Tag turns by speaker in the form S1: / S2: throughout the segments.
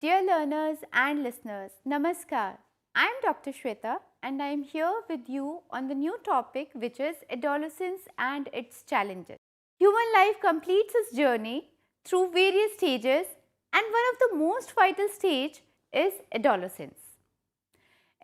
S1: Dear learners and listeners, Namaskar. I am Dr. Shweta and I am here with you on the new topic, which is adolescence and its challenges. Human life completes its journey through various stages, and one of the most vital stage is adolescence.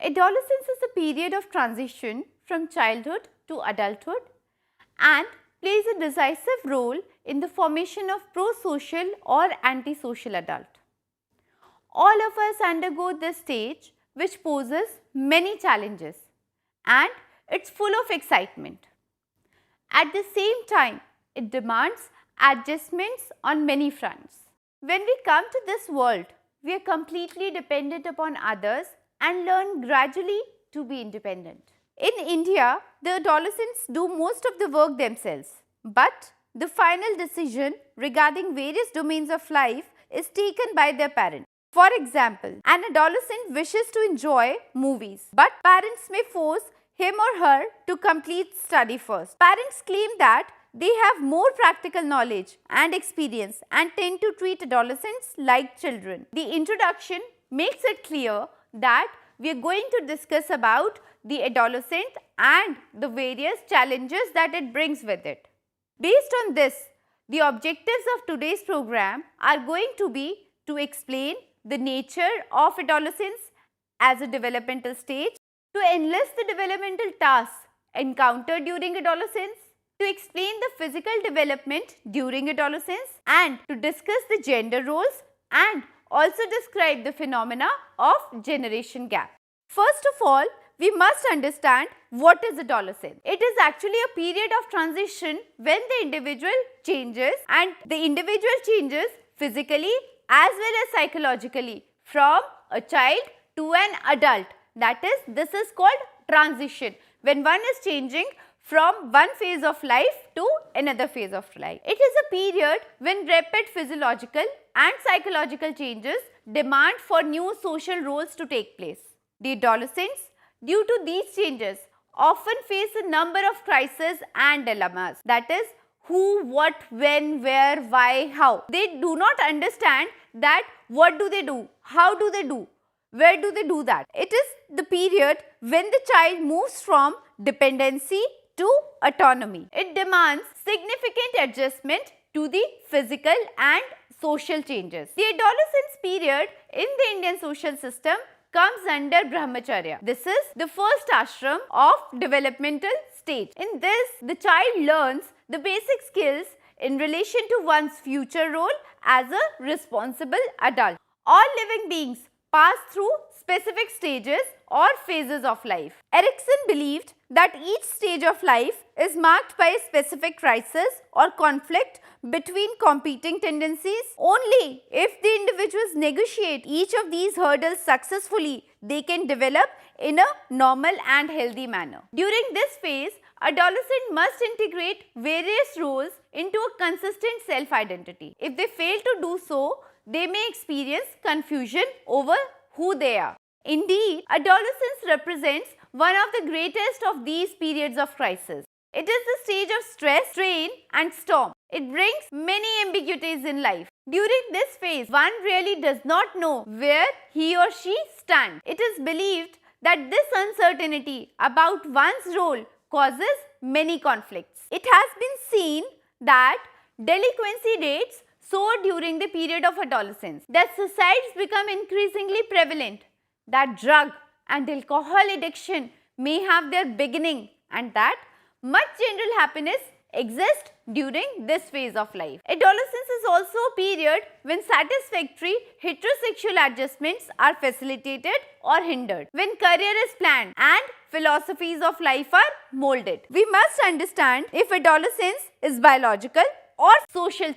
S1: Adolescence is a period of transition from childhood to adulthood and plays a decisive role in the formation of pro-social or anti-social adult. All of us undergo this stage, which poses many challenges, and it's full of excitement. At the same time, it demands adjustments on many fronts. When we come to this world, we are completely dependent upon others and learn gradually to be independent. In India, the adolescents do most of the work themselves, but the final decision regarding various domains of life is taken by their parents. For example, an adolescent wishes to enjoy movies, but parents may force him or her to complete study first. Parents claim that they have more practical knowledge and experience and tend to treat adolescents like children. The introduction makes it clear that we are going to discuss about the adolescent and the various challenges that it brings with it. Based on this, the objectives of today's program are going to be to explain the nature of adolescence as a developmental stage, to enlist the developmental tasks encountered during adolescence, to explain the physical development during adolescence, and to discuss the gender roles and also describe the phenomena of generation gap. First of all, we must understand what is adolescence. It is actually a period of transition when the individual changes, and the individual changes physically as well as psychologically from a child to an adult. That is, this is called transition, when one is changing from one phase of life to another phase of life. It is a period when rapid physiological and psychological changes demand for new social roles to take place. The adolescents, due to these changes, often face a number of crises and dilemmas. That is, who, what, when, where, why, how. They do not understand that what do they do, how do they do, where do they do that. It is the period when the child moves from dependency to autonomy. It demands significant adjustment to the physical and social changes. The adolescence period in the Indian social system comes under Brahmacharya. This is the first ashram of developmental stage. In this, the child learns the basic skills in relation to one's future role as a responsible adult. All living beings pass through specific stages or phases of life. Erikson believed that each stage of life is marked by a specific crisis or conflict between competing tendencies. Only if the individuals negotiate each of these hurdles successfully, they can develop in a normal and healthy manner. During this phase, adolescents must integrate various roles into a consistent self-identity. If they fail to do so, they may experience confusion over who they are. Indeed, adolescence represents one of the greatest of these periods of crisis. It is the stage of stress, strain and storm. It brings many ambiguities in life. During this phase, one really does not know where he or she stands. It is believed that this uncertainty about one's role causes many conflicts. It has been seen that delinquency rates soar during the period of adolescence, that suicides become increasingly prevalent, that drug and alcohol addiction may have their beginning, and that much general happiness exists during this phase of life. Adolescence is also a period when satisfactory heterosexual adjustments are facilitated or hindered, when career is planned and philosophies of life are molded. We must understand if adolescence is biological or social.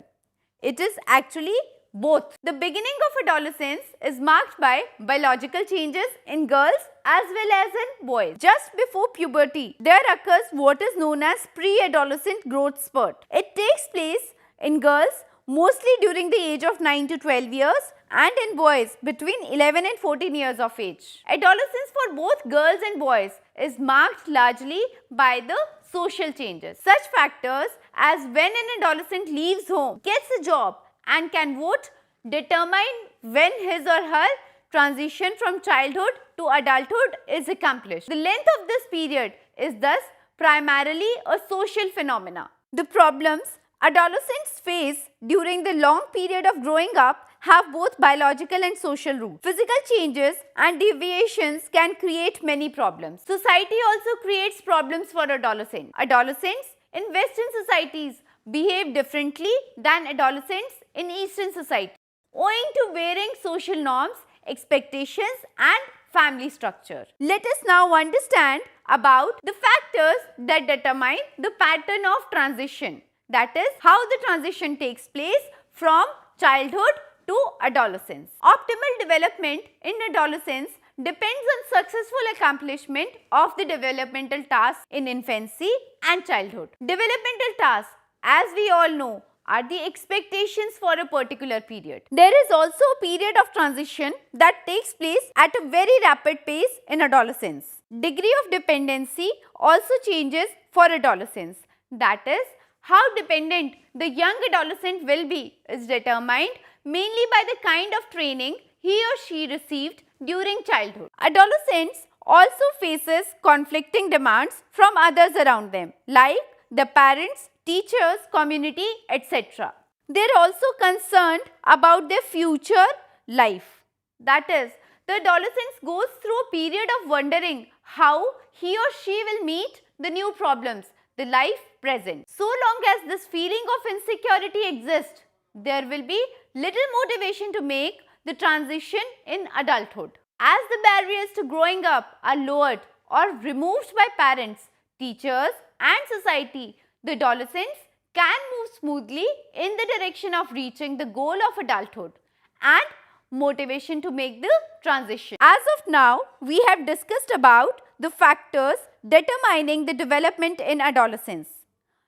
S1: It is actually both. The beginning of adolescence is marked by biological changes in girls as well as in boys. Just before puberty, there occurs what is known as pre-adolescent growth spurt. It takes place in girls mostly during the age of 9 to 12 years and in boys between 11 and 14 years of age. Adolescence for both girls and boys is marked largely by the social changes. Such factors as when an adolescent leaves home, gets a job and can vote determine when his or her transition from childhood to adulthood is accomplished. The length of this period is thus primarily a social phenomena. The problems adolescents face during the long period of growing up have both biological and social roots. Physical changes and deviations can create many problems. Society also creates problems for adolescents. Adolescents in Western societies behave differently than adolescents in Eastern society, owing to varying social norms, expectations and family structure. Let us now understand about the factors that determine the pattern of transition. That is, how the transition takes place from childhood to adolescence. Optimal development in adolescence depends on successful accomplishment of the developmental tasks in infancy and childhood. Developmental tasks, as we all know, are the expectations for a particular period. There is also a period of transition that takes place at a very rapid pace in adolescence. Degree of dependency also changes for adolescence. That is, how dependent the young adolescent will be is determined mainly by the kind of training he or she received during childhood. Adolescents also faces conflicting demands from others around them, like the parents, teachers, community, etc. They are also concerned about their future life. That is, the adolescent goes through a period of wondering how he or she will meet the new problems, the life present. So long as this feeling of insecurity exists, there will be little motivation to make the transition in adulthood. As the barriers to growing up are lowered or removed by parents, teachers and society, the adolescents can move smoothly in the direction of reaching the goal of adulthood and motivation to make the transition. As of now, we have discussed about the factors determining the development in adolescence.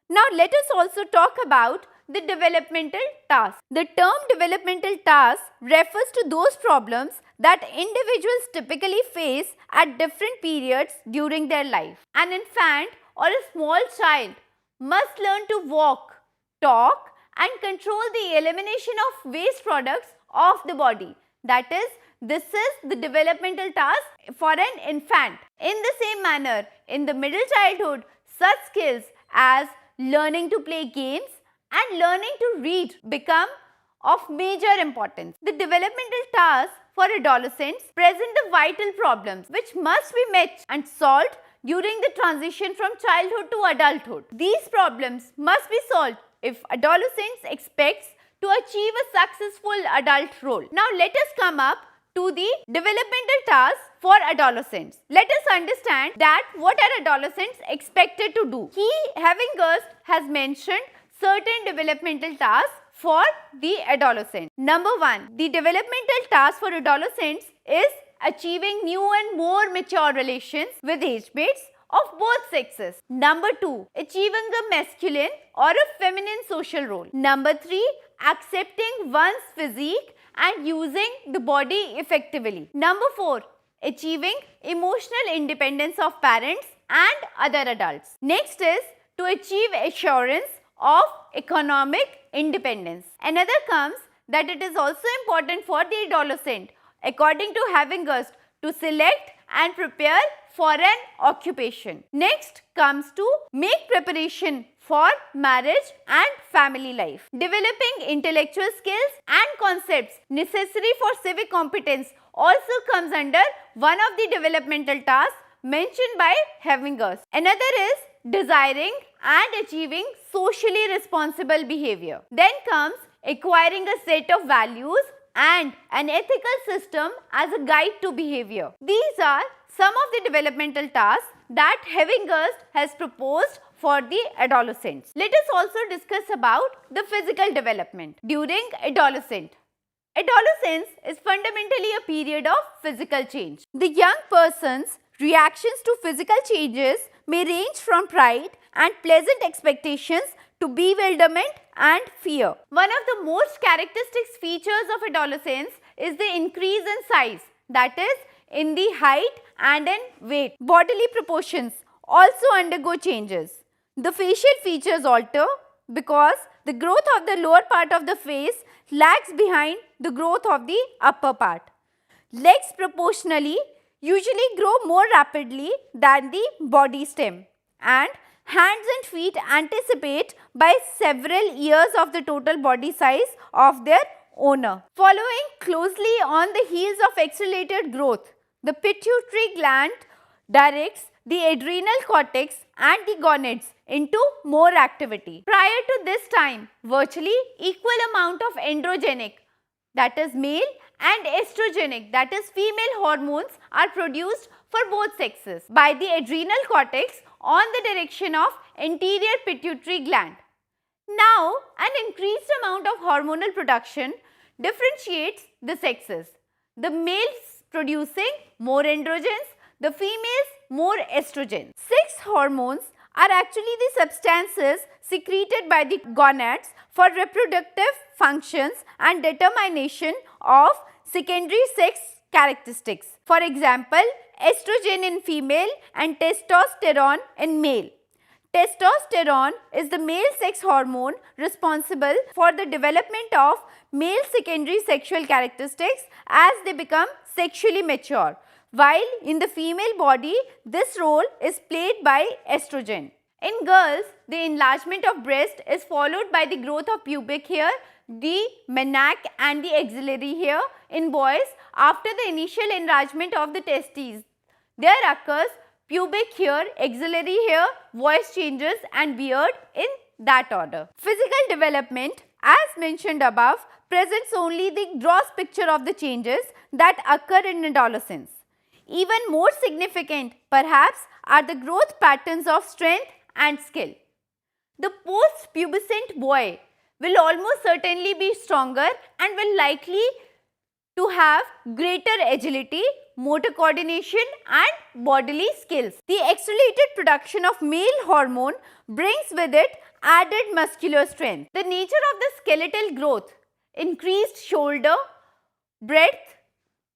S1: Now, let us also talk about the developmental tasks. The term developmental tasks refers to those problems that individuals typically face at different periods during their life. An infant or a small child must learn to walk, talk and control the elimination of waste products of the body. That is, this is the developmental task for an infant. In the same manner, in the middle childhood, such skills as learning to play games and learning to read become of major importance. The developmental tasks for adolescents present the vital problems which must be met and solved during the transition from childhood to adulthood. These problems must be solved if adolescents expects to achieve a successful adult role. Now let us come up to the developmental tasks for adolescents. Let us understand that what are adolescents expected to do. Havinghurst has mentioned certain developmental tasks for the adolescent. Number 1, the developmental task for adolescents is achieving new and more mature relations with age mates of both sexes. Number 2, achieving a masculine or a feminine social role. Number 3, accepting one's physique and using the body effectively. Number 4, achieving emotional independence of parents and other adults. Next is to achieve assurance of economic independence. Another comes that it is also important for the adolescent, according to Havinghurst, to select and prepare for an occupation. Next comes to make preparation for marriage and family life. Developing intellectual skills and concepts necessary for civic competence also comes under one of the developmental tasks mentioned by Havinghurst. Another is desiring and achieving socially responsible behavior. Then comes acquiring a set of values and an ethical system as a guide to behavior. These are some of the developmental tasks that Havinghurst has proposed for the adolescents. Let us also discuss about the physical development during adolescence. Adolescence is fundamentally a period of physical change. The young person's reactions to physical changes may range from pride and pleasant expectations to bewilderment and fear. One of the most characteristic features of adolescence is the increase in size, that is, in the height and in weight. Bodily proportions also undergo changes. The facial features alter because the growth of the lower part of the face lags behind the growth of the upper part. Legs proportionally usually grow more rapidly than the body stem, and hands and feet anticipate by several years of the total body size of their owner. Following closely on the heels of accelerated growth, the pituitary gland directs the adrenal cortex and the gonads into more activity. Prior to this time, virtually equal amount of androgenic, that is male, and estrogenic, that is female hormones are produced for both sexes by the adrenal cortex on the direction of anterior pituitary gland. Now, an increased amount of hormonal production differentiates the sexes. The males producing more androgens, the females more estrogen. 6 hormones are actually the substances secreted by the gonads for reproductive functions and determination of secondary sex characteristics. For example, estrogen in female and testosterone in male. Testosterone is the male sex hormone responsible for the development of male secondary sexual characteristics as they become sexually mature, while in the female body this role is played by estrogen. In girls, the enlargement of breast is followed by the growth of pubic hair, the menarche and the axillary hair. In boys, after the initial enlargement of the testes, there occurs pubic hair, axillary hair, voice changes and beard in that order. Physical development, as mentioned above, presents only the gross picture of the changes that occur in adolescence. Even more significant, perhaps, are the growth patterns of strength and skill. The post-pubescent boy will almost certainly be stronger and will likely to have greater agility, motor coordination and bodily skills. The accelerated production of male hormone brings with it added muscular strength. The nature of the skeletal growth, increased shoulder breadth,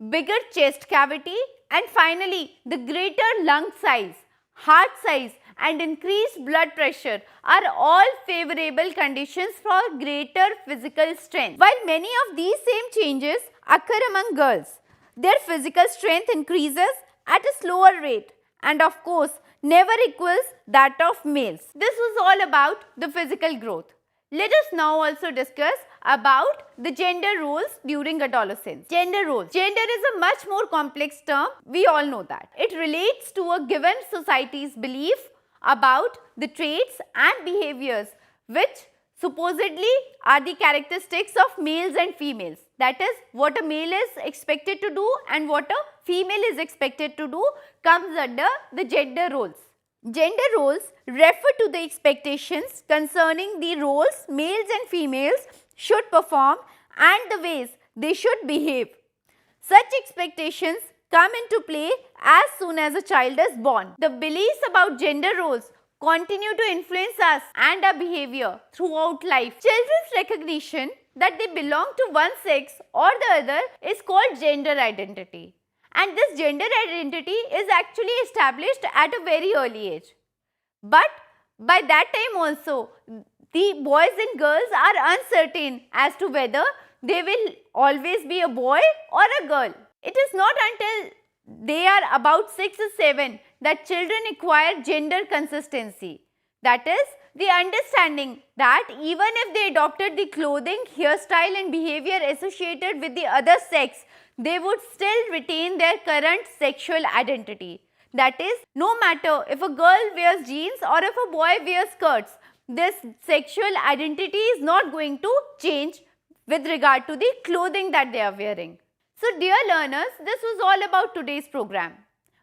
S1: bigger chest cavity, and finally the greater lung size, heart size and increased blood pressure are all favorable conditions for greater physical strength. While many of these same changes occur among girls, their physical strength increases at a slower rate and of course never equals that of males. This was all about the physical growth. Let us now also discuss about the gender roles during adolescence. Gender roles. Gender is a much more complex term. We all know that. It relates to a given society's belief about the traits and behaviors which supposedly are the characteristics of males and females. That is, what a male is expected to do and what a female is expected to do comes under the gender roles. Gender roles refer to the expectations concerning the roles males and females should perform and the ways they should behave. Such expectations come into play as soon as a child is born. The beliefs about gender roles continue to influence us and our behavior throughout life. Children's recognition that they belong to one sex or the other is called gender identity. And this gender identity is actually established at a very early age. But by that time also, the boys and girls are uncertain as to whether they will always be a boy or a girl. It is not until they are about 6 or 7 that children acquire gender consistency. That is, the understanding that even if they adopted the clothing, hairstyle and behavior associated with the other sex, they would still retain their current sexual identity. That is, no matter if a girl wears jeans or if a boy wears skirts, this sexual identity is not going to change with regard to the clothing that they are wearing. So dear learners, this was all about today's program.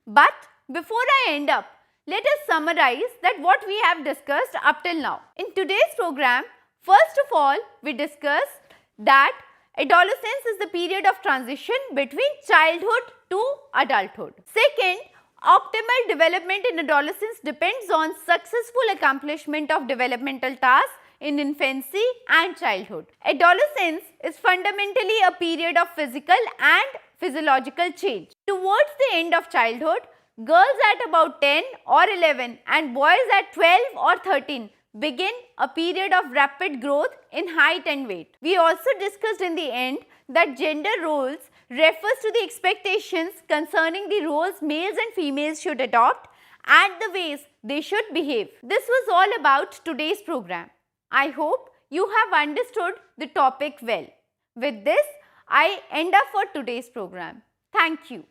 S1: But before I end up, let us summarize that what we have discussed up till now. In today's program, first of all, we discussed that adolescence is the period of transition between childhood to adulthood. Second, optimal development in adolescence depends on successful accomplishment of developmental tasks in infancy and childhood. Adolescence is fundamentally a period of physical and physiological change. Towards the end of childhood, girls at about 10 or 11 and boys at 12 or 13 begin a period of rapid growth in height and weight. We also discussed in the end that gender roles refers to the expectations concerning the roles males and females should adopt and the ways they should behave. This was all about today's program. I hope you have understood the topic well. With this, I end up for today's program. Thank you.